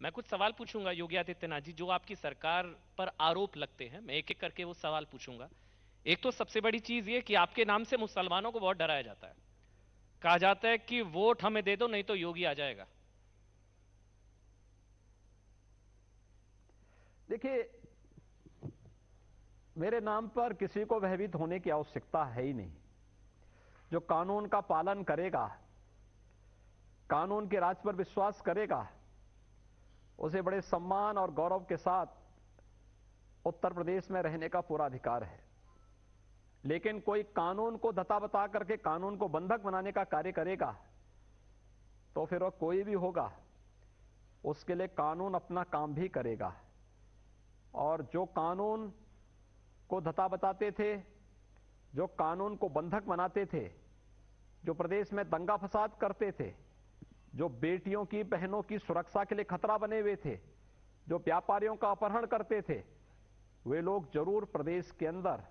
मैं कुछ सवाल पूछूंगा योगी आदित्यनाथ जी, जो आपकी सरकार पर आरोप लगते हैं। मैं एक एक करके वो सवाल पूछूंगा। एक तो सबसे बड़ी चीज ये कि आपके नाम से मुसलमानों को बहुत डराया जाता है। कहा जाता है कि वोट हमें दे दो नहीं तो योगी आ जाएगा। देखिए, मेरे नाम पर किसी को भयभीत होने की आवश्यकता है ही नहीं। जो कानून का पालन करेगा, कानून के राज पर विश्वास करेगा, उसे बड़े सम्मान और गौरव के साथ उत्तर प्रदेश में रहने का पूरा अधिकार है। लेकिन कोई कानून को धता बता करके कानून को बंधक बनाने का कार्य करेगा तो फिर वह कोई भी होगा, उसके लिए कानून अपना काम भी करेगा। और जो कानून को धता बताते थे, जो कानून को बंधक बनाते थे, जो प्रदेश में दंगा फसाद करते थे, जो बेटियों की बहनों की सुरक्षा के लिए खतरा बने हुए थे, जो व्यापारियों का अपहरण करते थे, वे लोग जरूर प्रदेश के अंदर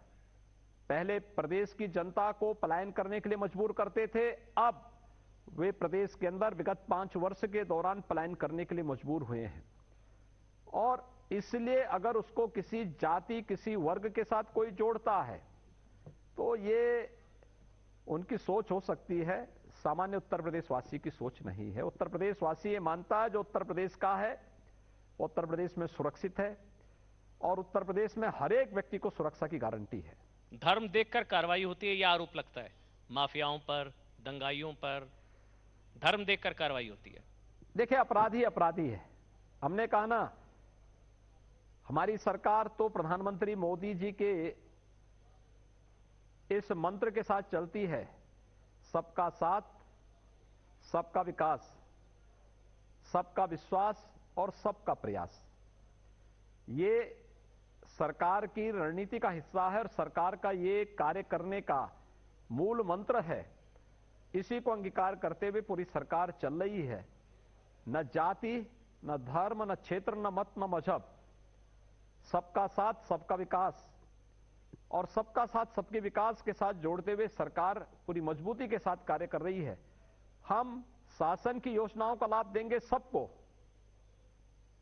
पहले प्रदेश की जनता को पलायन करने के लिए मजबूर करते थे, अब वे प्रदेश के अंदर विगत 5 वर्ष के दौरान पलायन करने के लिए मजबूर हुए हैं। और इसलिए अगर उसको किसी जाति, किसी वर्ग के साथ कोई जोड़ता है तो ये उनकी सोच हो सकती है, सामान्य उत्तर प्रदेश वासी की सोच नहीं है। उत्तर प्रदेश वासी ये मानता है जो उत्तर प्रदेश का है, उत्तर प्रदेश में सुरक्षित है और उत्तर प्रदेश में हर एक व्यक्ति को सुरक्षा की गारंटी है। धर्म देखकर कार्रवाई होती है, यह आरोप लगता है माफियाओं पर, दंगाइयों पर। धर्म देखकर कार्रवाई होती है। देखिए, अपराधी अपराधी है। हमने कहा ना, हमारी सरकार तो प्रधानमंत्री मोदी जी के इस मंत्र के साथ चलती है, सबका साथ, सबका विकास, सबका विश्वास और सबका प्रयास। ये सरकार की रणनीति का हिस्सा है और सरकार का ये कार्य करने का मूल मंत्र है। इसी को अंगीकार करते हुए पूरी सरकार चल रही है। न जाति, न धर्म, न क्षेत्र, न मत, न मजहब, सबका साथ, सबका विकास। और सबका साथ सबके विकास के साथ जोड़ते हुए सरकार पूरी मजबूती के साथ कार्य कर रही है। हम शासन की योजनाओं का लाभ देंगे सबको,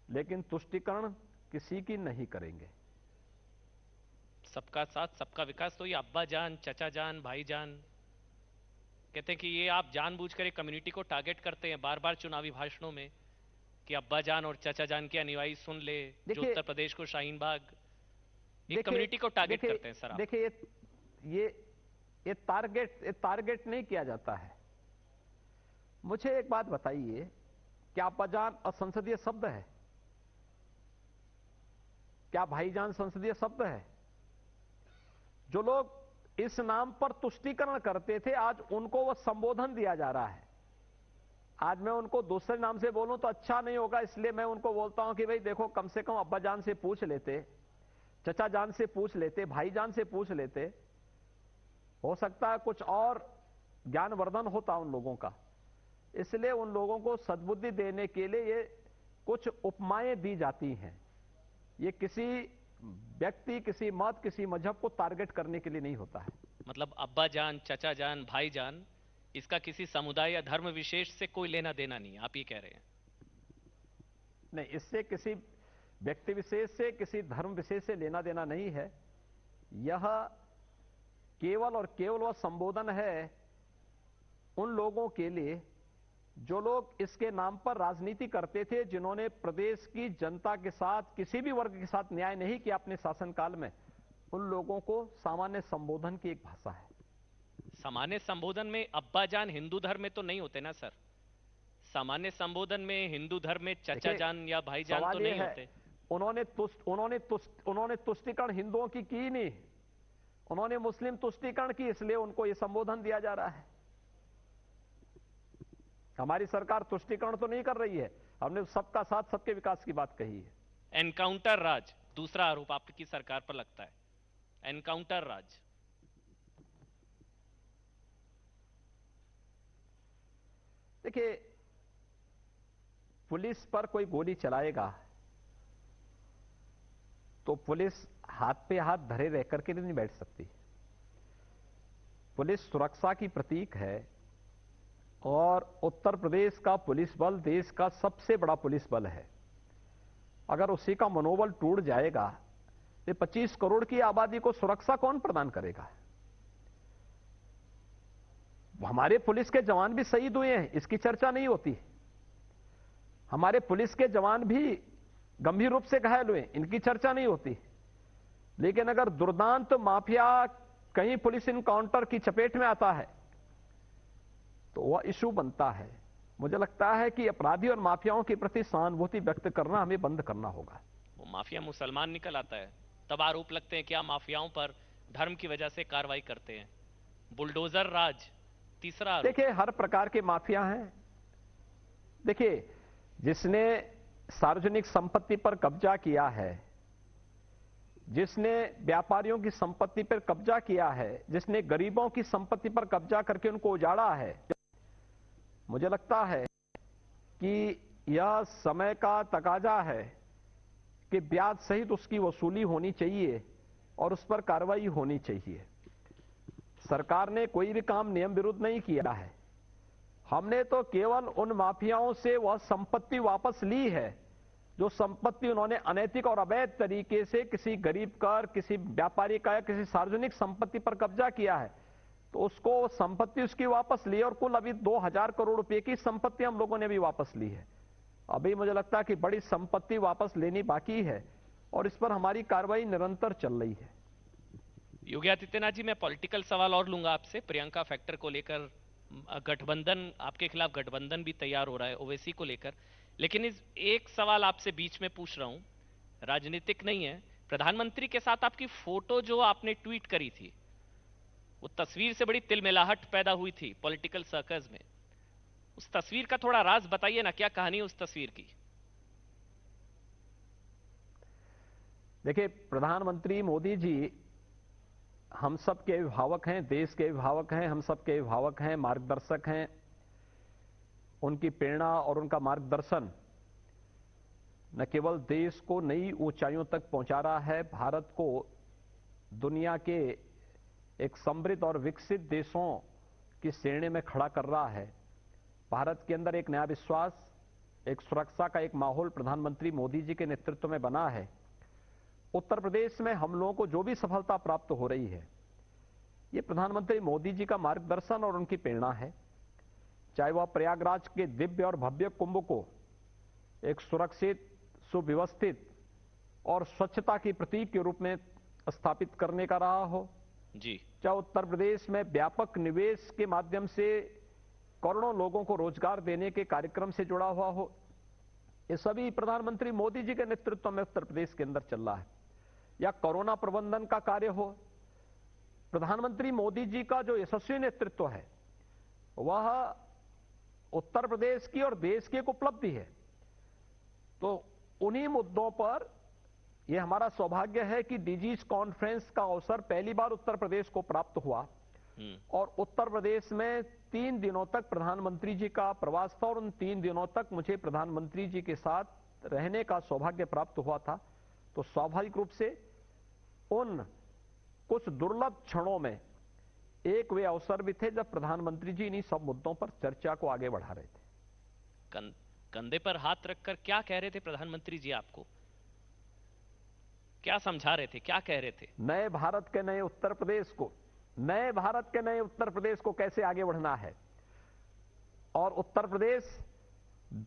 लेकिन तुष्टीकरण किसी की नहीं करेंगे। सबका साथ सबका विकास, तो ये अब्बा जान, चचा जान, भाई जान कहते हैं कि ये आप जानबूझकर एक कम्युनिटी को टारगेट करते हैं बार बार चुनावी भाषणों में कि अब्बा जान और चचा जान के अनुयायी सुन ले, जो देखिए उत्तर प्रदेश को शाहीन बाग, एक देखिए कम्युनिटी को टारगेट देखिए करते हैं सर आप। देखिए ये ये टारगेट नहीं किया जाता है। मुझे एक बात बताइए, क्या अब्बाजान असंसदीय शब्द है? क्या भाईजान संसदीय शब्द है? जो लोग इस नाम पर तुष्टीकरण करते थे, आज उनको वह संबोधन दिया जा रहा है। आज मैं उनको दूसरे नाम से बोलूं तो अच्छा नहीं होगा, इसलिए मैं उनको बोलता हूं कि भाई देखो, कम से कम अब्बाजान से पूछ लेते, चचा जान से पूछ लेते, भाईजान से पूछ लेते, हो सकता है कुछ और ज्ञानवर्धन होता उन लोगों का। इसलिए उन लोगों को सद्बुद्धि देने के लिए ये कुछ उपमाएं दी जाती हैं। ये किसी व्यक्ति, किसी मत, किसी मजहब को टारगेट करने के लिए नहीं होता है। मतलब अब्बा जान, चचा जान, भाई जान, इसका किसी समुदाय या धर्म विशेष से कोई लेना देना नहीं है, आप ये कह रहे हैं? नहीं, इससे किसी व्यक्ति विशेष से, किसी धर्म विशेष से लेना देना नहीं है। यह केवल और केवल वह संबोधन है उन लोगों के लिए जो लोग इसके नाम पर राजनीति करते थे, जिन्होंने प्रदेश की जनता के साथ, किसी भी वर्ग के साथ न्याय नहीं किया अपने शासनकाल में। उन लोगों को सामान्य संबोधन की एक भाषा है। सामान्य संबोधन में अब्बा जान हिंदू धर्म में तो नहीं होते ना सर? सामान्य संबोधन में हिंदू धर्म में चचा देखिए, जान या भाई जान तो सवाल यह नहीं है, होते। उन्होंने तुष्टीकरण हिंदुओं की नहीं, उन्होंने मुस्लिम तुष्टीकरण की, इसलिए उनको यह संबोधन दिया जा रहा है। हमारी सरकार तुष्टीकरण तो नहीं कर रही है, हमने सबका साथ सबके विकास की बात कही है। एनकाउंटर राज दूसरा आरोप आपकी सरकार पर लगता है, एनकाउंटर राज। देखिए, पुलिस पर कोई गोली चलाएगा तो पुलिस हाथ पे हाथ धरे रह करके नहीं बैठ सकती। पुलिस सुरक्षा की प्रतीक है और उत्तर प्रदेश का पुलिस बल देश का सबसे बड़ा पुलिस बल है। अगर उसी का मनोबल टूट जाएगा, ये 25 करोड़ की आबादी को सुरक्षा कौन प्रदान करेगा? हमारे पुलिस के जवान भी शहीद हुए हैं, इसकी चर्चा नहीं होती। हमारे पुलिस के जवान भी गंभीर रूप से घायल हुए, इनकी चर्चा नहीं होती। लेकिन अगर दुर्दांत माफिया कहीं पुलिस इनकाउंटर की चपेट में आता है तो वह इशू बनता है। मुझे लगता है कि अपराधी और माफियाओं के प्रति सहानुभूति व्यक्त करना हमें बंद करना होगा। वो माफिया मुसलमान निकल आता है, तब आरोप लगते हैं कि आप माफियाओं पर धर्म की वजह से कार्रवाई करते हैं। बुलडोजर राज तीसरा आरोप। देखिए, हर प्रकार के माफिया हैं। देखिए, जिसने सार्वजनिक संपत्ति पर कब्जा किया है, जिसने व्यापारियों की संपत्ति पर कब्जा किया है, जिसने गरीबों की संपत्ति पर कब्जा करके उनको उजाड़ा है, मुझे लगता है कि यह समय का तकाजा है कि ब्याज सहित उसकी वसूली होनी चाहिए और उस पर कार्रवाई होनी चाहिए। सरकार ने कोई भी काम नियम विरुद्ध नहीं किया है। हमने तो केवल उन माफियाओं से वह संपत्ति वापस ली है जो संपत्ति उन्होंने अनैतिक और अवैध तरीके से किसी गरीब का, किसी व्यापारी का या किसी सार्वजनिक संपत्ति पर कब्जा किया है, तो उसको संपत्ति उसकी वापस ली। और कुल अभी 2000 करोड़ रुपए की संपत्ति हम लोगों ने भी वापस ली है। अभी मुझे लगता है कि बड़ी संपत्ति वापस लेनी बाकी है और इस पर हमारी कार्रवाई निरंतर चल रही है। योगी आदित्यनाथ जी, मैं पॉलिटिकल सवाल और लूंगा आपसे। प्रियंका फैक्टर को लेकर गठबंधन, आपके खिलाफ गठबंधन भी तैयार हो रहा है ओवैसी को लेकर, लेकिन इस एक सवाल आपसे बीच में पूछ रहा हूं, राजनीतिक नहीं है। प्रधानमंत्री के साथ आपकी फोटो जो आपने ट्वीट करी थी, वो तस्वीर से बड़ी तिलमिलाहट पैदा हुई थी पॉलिटिकल सर्कल्स में। उस तस्वीर का थोड़ा राज बताइए ना, क्या कहानी है उस तस्वीर की? देखिए, प्रधानमंत्री मोदी जी हम सब के अभिभावक हैं, देश के अभिभावक हैं, हम सब के अभिभावक हैं, मार्गदर्शक हैं। उनकी प्रेरणा और उनका मार्गदर्शन न केवल देश को नई ऊंचाइयों तक पहुंचा रहा है, भारत को दुनिया के एक समृद्ध और विकसित देशों की श्रेणी में खड़ा कर रहा है। भारत के अंदर एक नया विश्वास, एक सुरक्षा का एक माहौल प्रधानमंत्री मोदी जी के नेतृत्व में बना है। उत्तर प्रदेश में हम लोगों को जो भी सफलता प्राप्त हो रही है, ये प्रधानमंत्री मोदी जी का मार्गदर्शन और उनकी प्रेरणा है। चाहे वह प्रयागराज के दिव्य और भव्य कुंभ को एक सुरक्षित, सुव्यवस्थित और स्वच्छता की प्रतीक के रूप में स्थापित करने का रहा हो जी, चाहे उत्तर प्रदेश में व्यापक निवेश के माध्यम से करोड़ों लोगों को रोजगार देने के कार्यक्रम से जुड़ा हुआ हो, ये सभी प्रधानमंत्री मोदी जी के नेतृत्व में उत्तर प्रदेश के अंदर चल रहा है। या कोरोना प्रबंधन का कार्य हो, प्रधानमंत्री मोदी जी का जो यशस्वी नेतृत्व है वह उत्तर प्रदेश की और देश की एक उपलब्धि है। तो उन्हीं मुद्दों पर यह हमारा सौभाग्य है कि डीजीज कॉन्फ्रेंस का अवसर पहली बार उत्तर प्रदेश को प्राप्त हुआ और उत्तर प्रदेश में 3 दिनों तक प्रधानमंत्री जी का प्रवास था और उन 3 दिनों तक मुझे प्रधानमंत्री जी के साथ रहने का सौभाग्य प्राप्त हुआ था। तो स्वाभाविक रूप से उन कुछ दुर्लभ क्षणों में एक वे अवसर भी थे जब प्रधानमंत्री जी इन्हीं सब मुद्दों पर चर्चा को आगे बढ़ा रहे थे। कंधे पर हाथ रखकर क्या कह रहे थे प्रधानमंत्री जी? आपको क्या समझा रहे थे, क्या कह रहे थे? नए भारत के नए उत्तर प्रदेश को, नए भारत के नए उत्तर प्रदेश को कैसे आगे बढ़ना है और उत्तर प्रदेश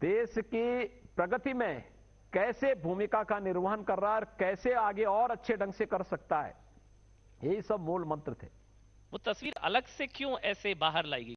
देश की प्रगति में कैसे भूमिका का निर्वहन कर रहा है और कैसे आगे और अच्छे ढंग से कर सकता है, यही सब मूल मंत्र थे। वो तस्वीर अलग से क्यों ऐसे बाहर लाई गई?